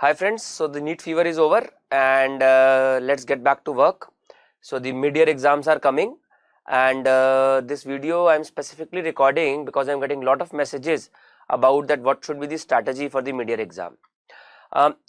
Hi friends, so the NEET fever is over and let's get back to work. So the mid-year exams are coming and this video I'm specifically recording because I'm getting a lot of messages about that what should be the strategy for the mid-year exam.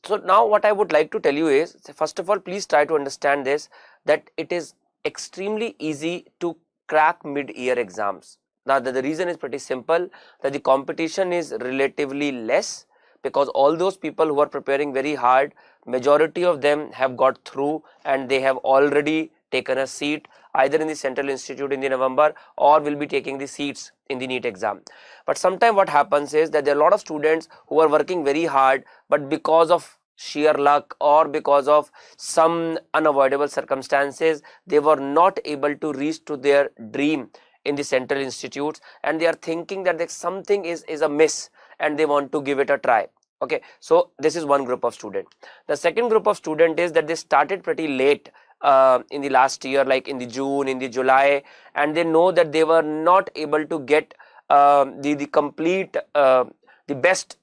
So now what I would like to tell you is, first of all, please try to understand this, that it is extremely easy to crack mid-year exams. Now the reason is pretty simple, that the competition is relatively less, because all those people who are preparing very hard, majority of them have got through and they have already taken a seat either in the Central Institute in the November or will be taking the seats in the NEET exam. But sometimes what happens is that there are a lot of students who are working very hard, but because of sheer luck or because of some unavoidable circumstances, they were not able to reach to their dream in the Central Institutes, and they are thinking that something is amiss and they want to give it a try. Okay, so this is one group of student. The second group of student is that they started pretty late in the last year, like in the June, in the July, and they know that they were not able to get the complete the best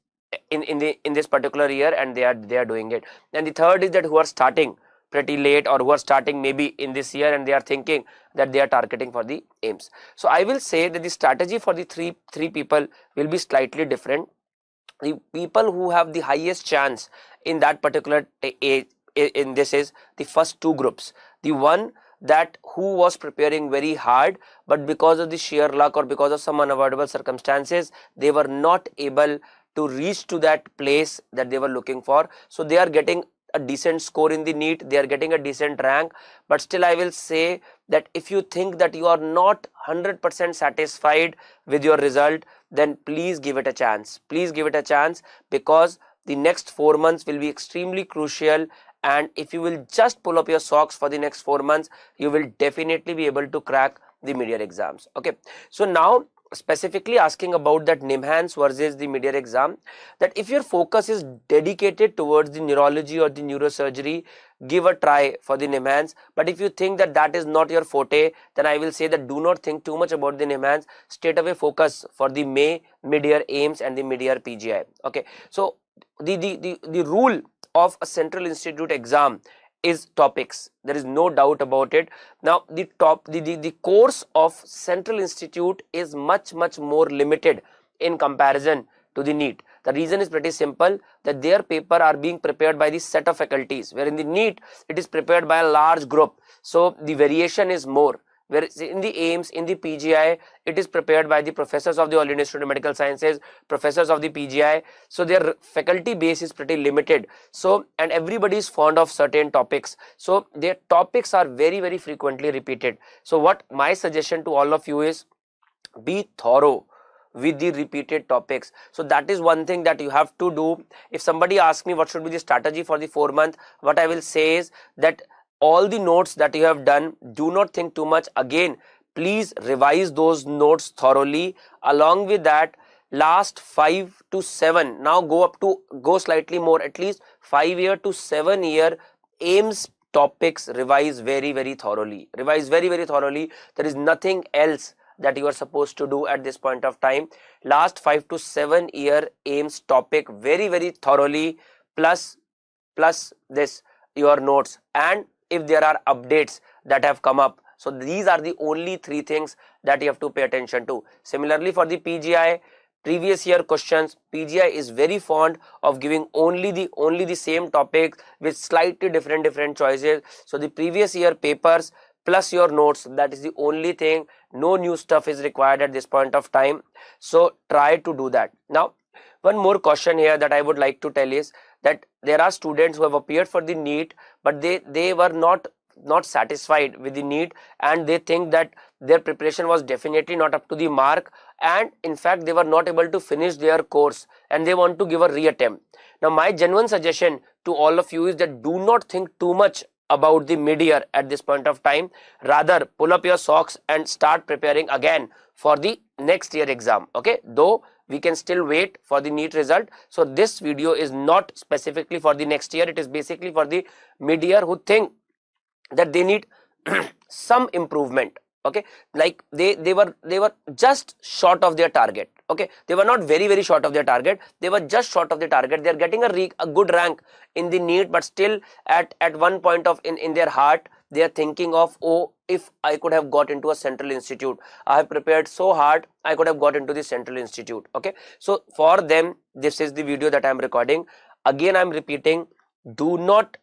in this particular year, and they are doing it. And the third is that who are starting pretty late or who are starting maybe in this year and they are thinking that they are targeting for the AIIMS. So I will say that the strategy for the three people will be slightly different. The people who have the highest chance in that particular age in this is the first two groups. The one that who was preparing very hard, but because of the sheer luck or because of some unavoidable circumstances, they were not able to reach to that place that they were looking for. So they are getting a decent score in the NEET, they are getting a decent rank, but still I will say that if you think that you are not 100% satisfied with your result, then please give it a chance. Please give it a chance, because the next 4 months will be extremely crucial, and if you will just pull up your socks for the next 4 months, you will definitely be able to crack the mid-year exams. Okay, so now specifically asking about that NIMHANS versus the mid-year exam, that if your focus is dedicated towards the neurology or the neurosurgery, give a try for the NIMHANS. But if you think that that is not your forte, then I will say that do not think too much about the NIMHANS. Straight away focus for the May mid-year AIIMS and the mid-year PGI. Okay, so the rule of a Central Institute exam is topics. There is no doubt about it. Now the course of Central Institute is much more limited in comparison to the NEET. The reason is pretty simple, that their paper are being prepared by the set of faculties, where in the NEET it is prepared by a large group, so the variation is more. Whereas in the AIIMS, in the PGI, it is prepared by the professors of the All India Institute of Medical Sciences, professors of the PGI, so their faculty base is pretty limited. So, and everybody is fond of certain topics, so their topics are very frequently repeated. So what my suggestion to all of you is, be thorough with the repeated topics. So that is one thing that you have to do. If somebody asks me what should be the strategy for the 4 month, what I will say is that all the notes that you have done, do not think too much. Again, please revise those notes thoroughly. Along with that, last 5 to 7, now go slightly more, at least 5 year to 7 year AIIMS topics, revise very thoroughly. Revise very thoroughly. There is nothing else that you are supposed to do at this point of time. Last 5 to 7 year AIIMS topic very thoroughly, plus this your notes, and if there are updates that have come up. So these are the only 3 things that you have to pay attention to. Similarly for the PGI, previous year questions, PGI is very fond of giving only the same topic with slightly different choices. So the previous year papers plus your notes, that is the only thing. No new stuff is required at this point of time, so try to do that. Now one more caution here that I would like to tell is that there are students who have appeared for the NEET, but they were not satisfied with the NEET, and they think that their preparation was definitely not up to the mark, and in fact they were not able to finish their course and they want to give a reattempt. Now my genuine suggestion to all of you is that do not think too much about the mid-year at this point of time. Rather, pull up your socks and start preparing again for the next year exam. Okay, though we can still wait for the NEET result. So this video is not specifically for the next year, it is basically for the mid-year who think that they need some improvement. Okay, like they were just short of their target. Okay, they were not very short of their target, they were just short of the target. They are getting a good rank in the NEET, but still at one point of in their heart they are thinking of, oh, if I could have got into a central institute, I have prepared so hard, I could have got into the central institute. Okay, so for them this is the video that I am recording. Again I am repeating, do not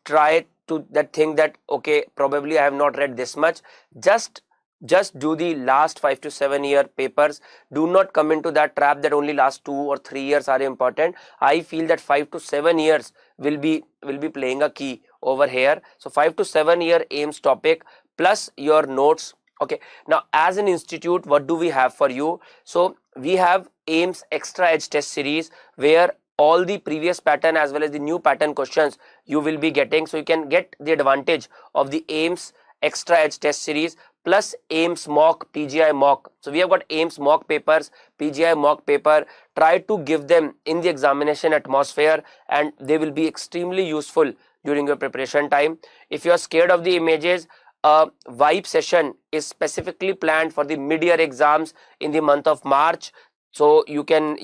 try to that thing that okay, probably I have not read this much. Just do the last 5 to 7 year papers. Do not come into that trap that only last 2 or 3 years are important. I feel that 5 to 7 years will be playing a key over here. So 5 to 7 year AIIMS topic plus your notes. Okay, now as an institute, what do we have for you? So we have AIIMS Extra Edge test series, where all the previous pattern as well as the new pattern questions you will be getting. So you can get the advantage of the AIIMS Extra Edge test series plus AIIMS mock, PGI mock. So we have got AIIMS mock papers, PGI mock paper. Try to give them in the examination atmosphere and they will be extremely useful during your preparation time. If you are scared of the images, a vibe session is specifically planned for the mid-year exams in the month of March. So you can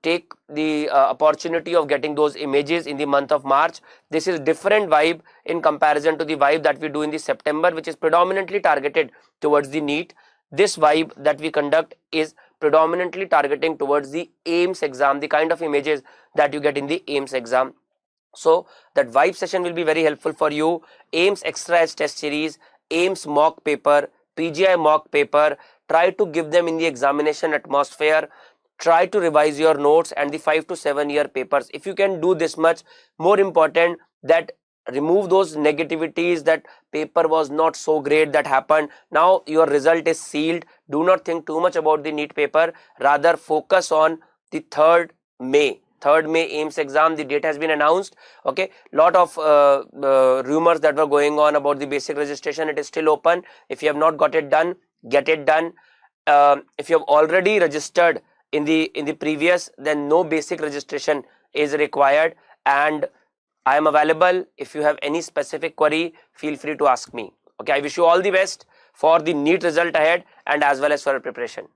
take the opportunity of getting those images in the month of March. This is different vibe in comparison to the vibe that we do in the September, which is predominantly targeted towards the NEET. This vibe that we conduct is predominantly targeting towards the AIIMS exam, the kind of images that you get in the AIIMS exam. So that vibe session will be very helpful for you. AIIMS Extra Edge test series, AIIMS mock paper, PGI mock paper. Try to give them in the examination atmosphere. Try to revise your notes and the 5 to 7 year papers. If you can do this much, more important that remove those negativities that paper was not so great that happened. Now your result is sealed. Do not think too much about the NEET paper. Rather focus on the 3rd May AIIMS exam. The date has been announced. Okay, lot of rumors that were going on about the basic registration. It is still open. If you have not got it done, get it done. If you have already registered in the previous, then no basic registration is required, and I am available. If you have any specific query, feel free to ask me. Okay, I wish you all the best for the NEET result ahead and as well as for your preparation.